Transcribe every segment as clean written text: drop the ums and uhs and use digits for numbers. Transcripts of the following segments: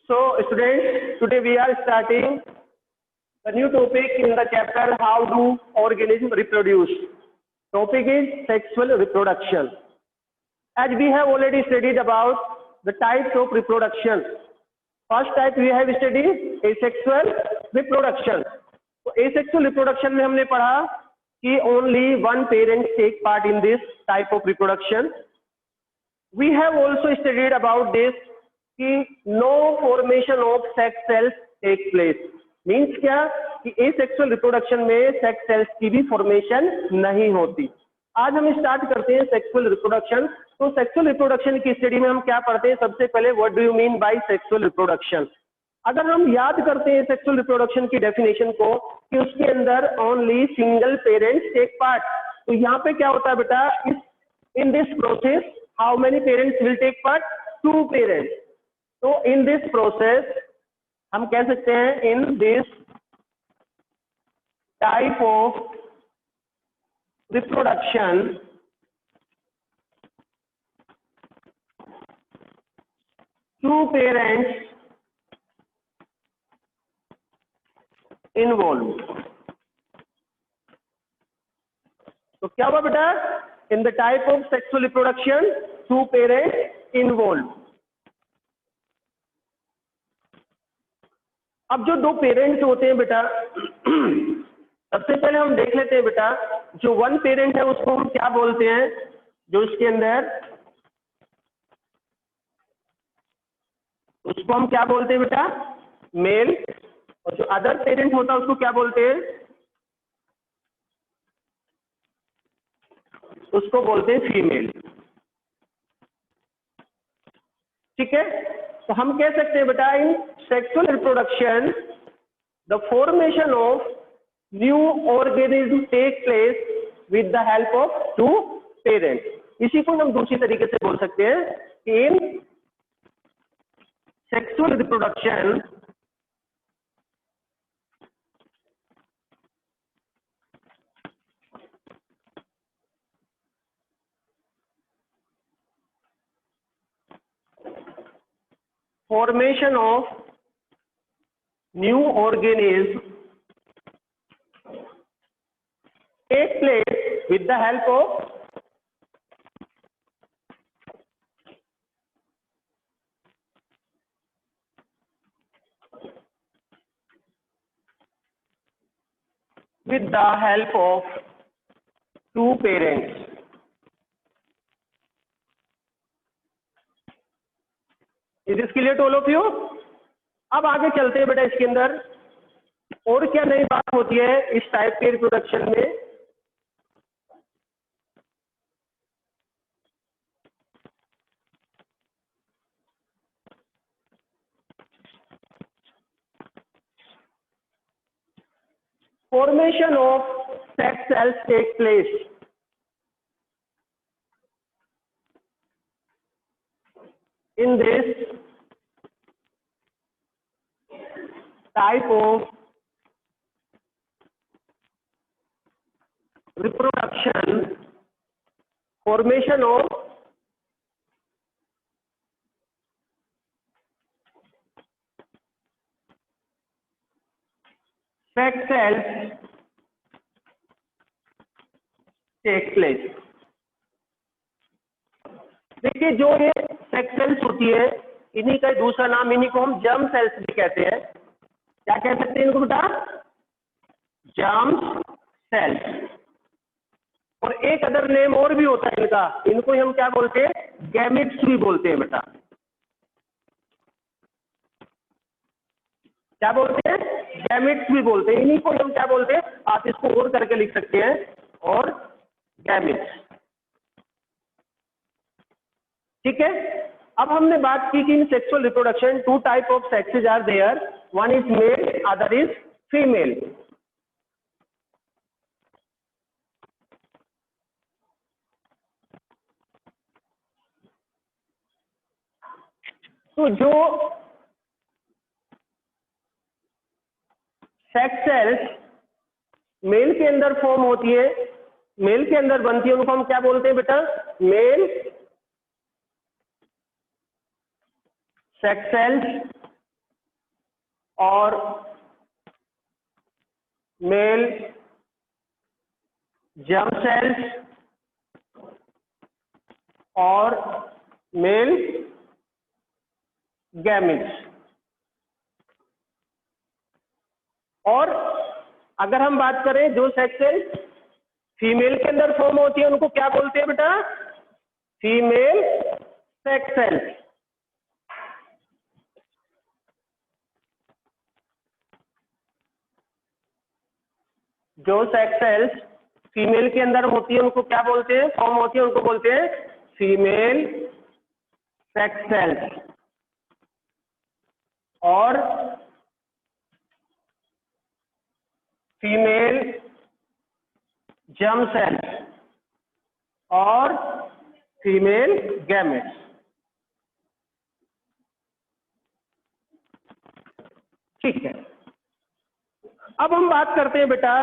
So students, today we are starting a new topic in the chapter how do organisms reproduce. Topic is sexual reproduction. As we have already studied about the types of reproduction. First type we have studied asexual reproduction. तो asexual reproduction में हमने पढ़ा कि only one parent take part in this type of reproduction. We have also studied about this कि no formation of sex cells take place. Means क्या कि asexual reproduction में sex cells की भी formation नहीं होती. आज हम स्टार्ट करते हैं सेक्सुअल रिप्रोडक्शन. तो सेक्सुअल रिप्रोडक्शन की स्टडी में हम क्या पढ़ते हैं? सबसे पहले what do you mean by sexual reproduction. अगर हम याद करते हैं सेक्सुअल रिप्रोडक्शन की डेफिनेशन को कि उसके अंदर only single parents take part. तो यहाँ पे क्या होता है बेटा, in this process how many parents will take part? 2 parents. तो इन दिस प्रोसेस हम कह सकते हैं in this type of reproduction two parents involved. तो क्या हुआ बेटा? In the type of sexual reproduction 2 parents involve. अब जो 2 पेरेंट्स होते हैं बेटा, सबसे पहले हम देख लेते हैं बेटा, जो 1 पेरेंट है उसको हम क्या बोलते हैं? जो उसके अंदर उसको हम क्या बोलते हैं बेटा? मेल. और जो अदर पेरेंट होता है उसको क्या बोलते हैं? उसको बोलते हैं फीमेल. ठीक है. तो हम कह सकते हैं बेटा in sexual reproduction the formation of new organism take place with the help of 2 parents. इसी को हम दूसरी तरीके से बोल सकते हैं कि in sexual reproduction formation of new organism take place with the help of two parents. Is this clear to all of you? अब आगे चलते हैं बेटा. इसके अंदर और क्या नई बात होती है इस टाइप के रिप्रोडक्शन में? Formation of sex cells take place. In this type of reproduction, formation of sex cells take place. देखिए जो ये सेक्स सेल्स होती है, इन्हीं का दूसरा नाम, इन्हीं को हम जर्म सेल्स भी कहते हैं. क्या कह सकते हैं इनको बेटा? Germ cells. और एक अदर नेम और भी होता है इनका, इनको हम क्या बोलते हैं? गैमेट्स भी बोलते हैं बेटा. क्या बोलते हैं? गैमेट्स भी बोलते हैं. इन्हीं को हम क्या बोलते हैं? आप इसको और करके लिख सकते हैं, और गैमेट्स. ठीक है. अब हमने बात की कि in sexual reproduction 2 type of sexes are there. One is male, other is female. तो जो सेक्स सेल्स मेल के अंदर फॉर्म होती है, मेल के अंदर बनती है, उनको हम क्या बोलते हैं बेटा? मेल सेक्स सेल्स और मेल जर्म सेल्स और मेल गैमेट्स। और अगर हम बात करें जो सेक्स सेल्स फीमेल के अंदर फॉर्म होती है उनको क्या बोलते हैं बेटा? Female sex cells. जो सेक्स सेल्स फीमेल के अंदर होती है उनको क्या बोलते हैं? फॉर्म होती है उनको बोलते हैं फीमेल सेक्स सेल्स। और फीमेल जर्म सेल्स और फीमेल गैमेट्स। ठीक है, अब हम बात करते हैं बेटा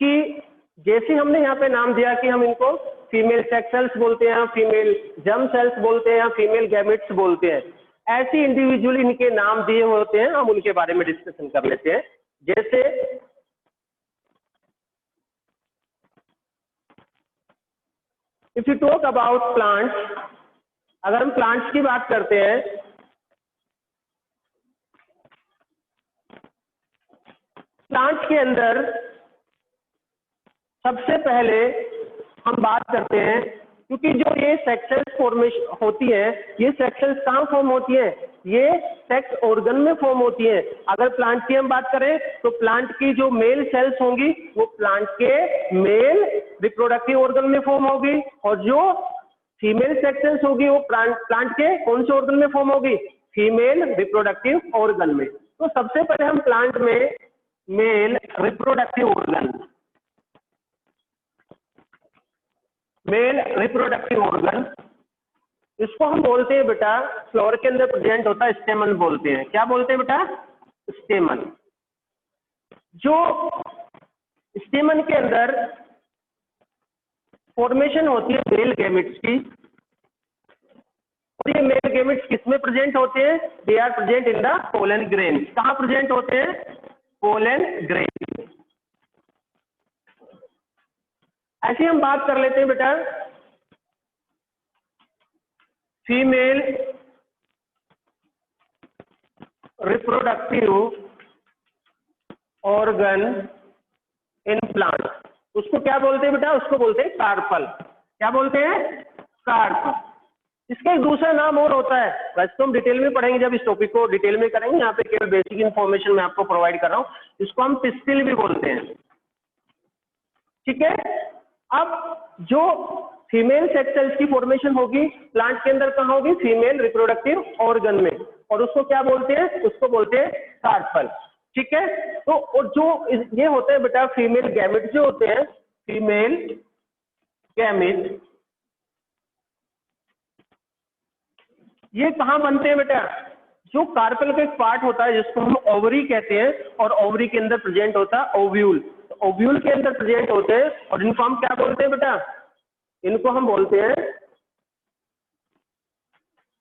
कि जैसे हमने यहाँ पे नाम दिया कि हम इनको फीमेल सेक्स सेल्स बोलते हैं, फीमेल जर्म सेल्स बोलते हैं, फीमेल गैमेट्स बोलते हैं, ऐसे इंडिविजुअली इनके नाम दिए होते हैं, हम उनके बारे में डिस्कशन कर लेते हैं। जैसे if you talk about plants, अगर हम प्लांट्स की बात करते हैं, प्लांट्स के अंदर सबसे पहले हम बात करते हैं, क्योंकि जो ये सेक्स सेल्स फॉर्मेशन होती है, ये सेक्स सेल्स कहाँ फॉर्म होती है? ये सेक्स ऑर्गन में फॉर्म होती है। अगर प्लांट की हम बात करें तो प्लांट की जो मेल सेल्स होंगी वो प्लांट के मेल रिप्रोडक्टिव ऑर्गन में फॉर्म होगी, और जो फीमेल सेक्स सेल्स होगी वो प्लांट के कौन से ऑर्गन में फॉर्म होगी? फीमेल रिप्रोडक्टिव ऑर्गन में। तो सबसे पहले हम प्लांट में male reproductive organ, male reproductive organ, इसको हम बोलते हैं बेटा, फ्लावर के अंदर प्रेजेंट होता है, स्टेमन बोलते हैं। क्या बोलते हैं बेटा? स्टेमन। जो स्टेमन के अंदर फॉर्मेशन होती है मेल गैमेट्स की, और ये मेल गैमेट्स किसमें प्रेजेंट होते हैं? They are present in the pollen grain. कहाँ प्रेजेंट होते हैं? Pollen grain. ऐसे हम बात कर लेते हैं बेटा female reproductive organ in plant, उसको क्या बोलते हैं बेटा? उसको बोलते हैं कार्पल। क्या बोलते हैं? कार्पल। इसका एक दूसरा नाम और होता है, वैसे तो हम डिटेल में पढ़ेंगे जब इस टॉपिक को डिटेल में करेंगे, यहाँ पे केवल बेसिक इन्फॉर्मेशन मैं आपको प्रोवाइड कर रहा हूँ। इसको हम पिस्टिल भी बोलते हैं। ठीक है, अब जो फीमेल सेक्स सेल्स की फॉर्मेशन होगी प्लांट के अंदर कहाँ होगी? फीमेल रिप्रोडक्टिव ऑर्गन में, और उसको क्या बोलते हैं? उसको बोलते हैं कार्पल। ठीक है, तो और जो ये होते हैं बेटा फीमेल गैमेट जो होते हैं, फीमेल गैमेट, ये कहाँ बनते हैं बेटा? जो कार्पल का एक पार्ट होता है जिसको हम ओवरी कहते हैं, और ओवरी के अंदर प्रेजेंट होता है ओव्यूल, ओव्यूल के अंदर प्रेजेंट होते हैं, और इनको हम क्या बोलते हैं बेटा? इनको हम बोलते हैं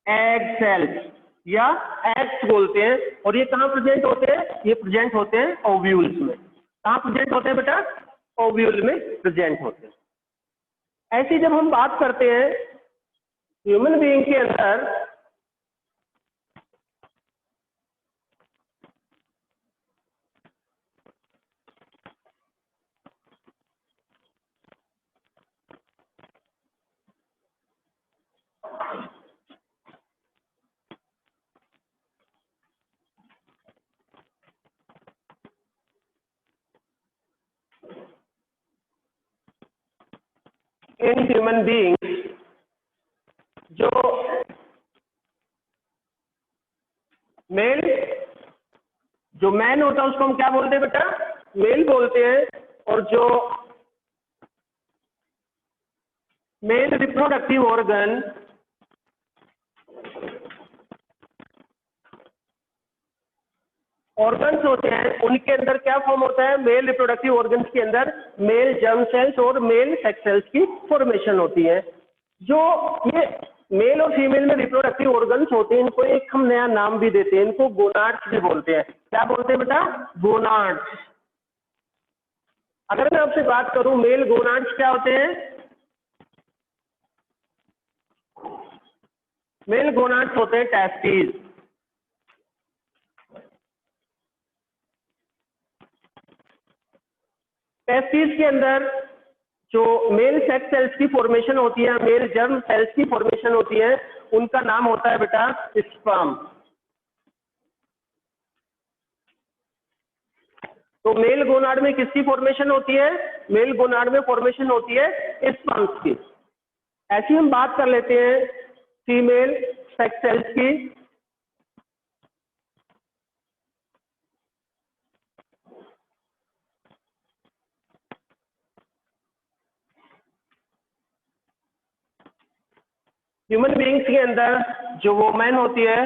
एग सेल्स या एग्स बोलते हैं। और ये कहाँ प्रेजेंट होते हैं? ये प्रेजेंट होते हैं ओव्यूल्स में। कहाँ प्रेजेंट होते हैं बेटा? ओव्यूल में प्रेजेंट होते हैं। ऐसी जब हम बात करते हैं ह्यूमन बीइंग के अंदर, इन ह्यूमन बीइंग्स जो मेल, जो मैन होता है उसको हम क्या बोलते हैं बेटा? मेल बोलते हैं। और जो मेल रिप्रोडक्टिव ऑर्गन ऑर्गन्स होते हैं उनके अंदर क्या फॉर्म होता है? मेल रिप्रोडक्टिव ऑर्गन्स के अंदर मेल जर्म सेल्स और मेल सेक्स सेल्स की फॉर्मेशन होती है। जो ये मेल और फीमेल में रिप्रोडक्टिव ऑर्गन्स होते हैं, इनको एक हम नया नाम भी देते हैं, इनको गोनाड्स भी बोलते हैं। क्या बोलते हैं बेटा? गोनाड्स। अगर मैं आपसे बात करूं मेल गोनाड्स क्या होते हैं? मेल गोनाड्स होते हैं टेस्टिस। टेस्टिस के अंदर जो मेल सेक्स सेल्स की फॉर्मेशन होती है, मेल जर्म सेल्स की फॉर्मेशन होती है, उनका नाम होता है बेटा स्पर्म। तो मेल गोनाड में किसकी फॉर्मेशन होती है? मेल गोनाड में फॉर्मेशन होती है स्पर्म्स की। ऐसी हम बात कर लेते हैं फीमेल सेक्स सेल्स की। ह्यूमन बीइंग्स के अंदर जो वोमेन होती है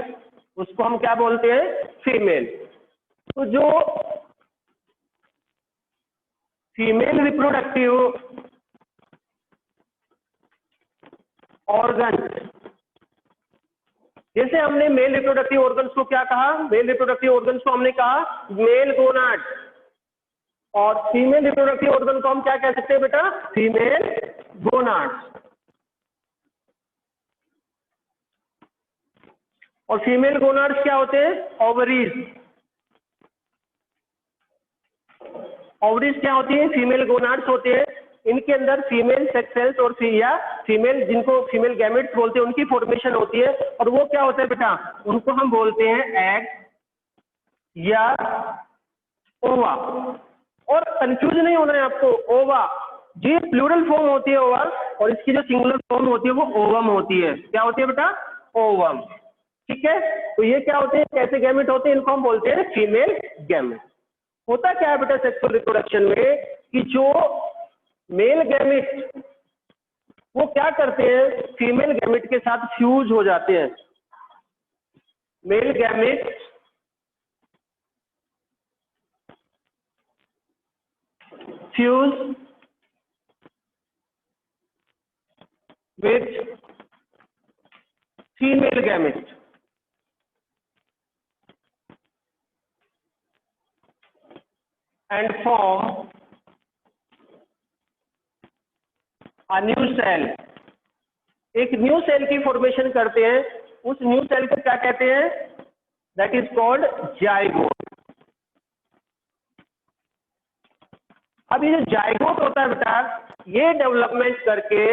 उसको हम क्या बोलते हैं? फीमेल। तो जो फीमेल रिप्रोडक्टिव ऑर्गन, जैसे हमने मेल रिप्रोडक्टिव ऑर्गन्स को क्या कहा? मेल रिप्रोडक्टिव ऑर्गन्स को हमने कहा मेल गोनाड, और फीमेल रिप्रोडक्टिव ऑर्गन को हम क्या कह सकते हैं बेटा? Female gonad. और फीमेल गोनाड्स क्या होते हैं? ओवरीज। ओवरीज क्या होती है? फीमेल गोनाड्स होते हैं। इनके अंदर फीमेल सेक्स सेल्स और या फीमेल, जिनको फीमेल गैमेट्स बोलते हैं, उनकी फॉर्मेशन होती है। और वो क्या होता है बेटा? उनको हम बोलते हैं एग या ओवा। और कंफ्यूज नहीं होना है आपको, ओवा जी प्लूरल फॉर्म होती है ओवा, और इसकी जो सिंगुलर फॉर्म होती है वो ओवम होती है। क्या होती है बेटा? ओवम। ठीक है, तो ये क्या होते हैं? कैसे गैमेट होते हैं? इनको हम बोलते हैं फीमेल गैमेट। होता क्या है बेटा सेक्सुअल रिप्रोडक्शन में कि जो मेल गैमेट वो क्या करते हैं? फीमेल गैमेट के साथ फ्यूज हो जाते हैं। Male gamete fuse with female gamete and form a new cell। एक न्यू सेल की फॉर्मेशन करते हैं। उस न्यू सेल को क्या कहते हैं? That is called zygote. अब ये जो जाइगोट होता है बेटा, ये डेवलपमेंट करके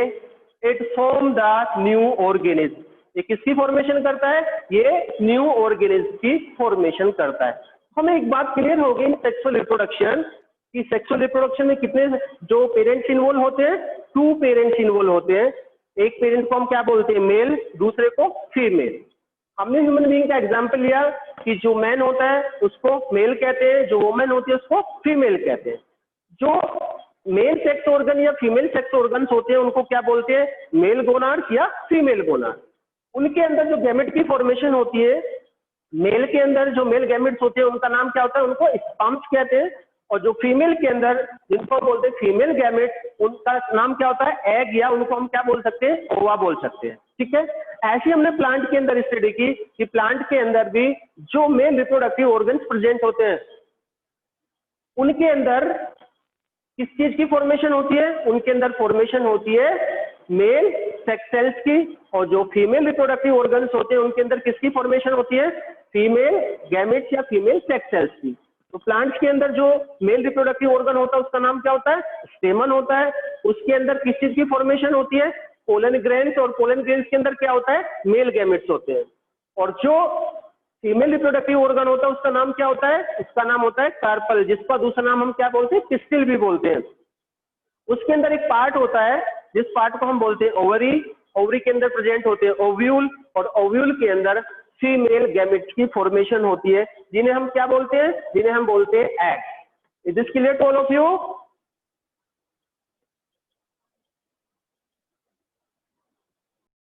it form the new organism. ये किसकी फॉर्मेशन करता है? ये न्यू ऑर्गेनिज्म की फॉर्मेशन करता है। हमें एक बात क्लियर हो गई सेक्सुअल रिप्रोडक्शन कि सेक्सुअल रिप्रोडक्शन में कितने जो पेरेंट्स इन्वॉल्व होते हैं? 2 पेरेंट्स इन्वॉल्व होते हैं। एक पेरेंट को हम क्या बोलते हैं? मेल, दूसरे को फीमेल। हमने ह्यूमन बीइंग का एग्जांपल लिया कि जो मैन होता है उसको मेल कहते हैं, जो वुमेन होती है उसको फीमेल कहते हैं। जो मेल सेक्स ऑर्गन या फीमेल सेक्स ऑर्गन्स होते हैं उनको क्या बोलते हैं? मेल गोनाड्स या फीमेल गोनाड। उनके अंदर जो गैमेट की फॉर्मेशन होती है, मेल के अंदर जो मेल गैमेट्स होते हैं उनका नाम क्या होता है? उनको स्पर्म्स कहते हैं। और जो फीमेल के अंदर जिनको बोलते हैं फीमेल गैमेट्स, उनका नाम क्या होता है? एग, या उनको हम क्या बोल सकते हैं? ओवा बोल सकते हैं। ठीक है, ऐसे हमने प्लांट के अंदर स्टडी की कि प्लांट के अंदर भी जो मेल रिप्रोडक्टिव ऑर्गन्स प्रेजेंट होते हैं उनके अंदर किस चीज की फॉर्मेशन होती है? उनके अंदर फॉर्मेशन होती है मेल सेक्स सेल्स की। और जो फीमेल रिप्रोडक्टिव ऑर्गन्स होते हैं उनके अंदर किसकी फॉर्मेशन होती है? फीमेल गैमेट्स या फीमेल सेक्स सेल्स की। तो प्लांट्स के अंदर जो मेल रिप्रोडक्टिव ऑर्गन होता है उसका नाम क्या होता है? स्टेमन होता है। उसके अंदर किस चीज की फॉर्मेशन होती है? Pollen grains. और पोलन ग्रेन्स के अंदर क्या होता है? मेल गैमेट्स होते हैं। और जो फीमेल रिप्रोडक्टिव ऑर्गन होता है उसका नाम क्या होता है? उसका नाम होता है कार्पल, जिसका दूसरा नाम हम क्या बोलते हैं? पिस्टिल भी बोलते हैं। उसके अंदर एक पार्ट होता है जिस पार्ट को हम बोलते हैं ओवरी। ओवरी के अंदर प्रेजेंट होते हैं ओव्यूल, और ओव्यूल के अंदर फीमेल गैमेट्स की फॉर्मेशन होती है, जिन्हें हम क्या बोलते हैं? जिन्हें हम बोलते हैं egg. Is this clear to all of you?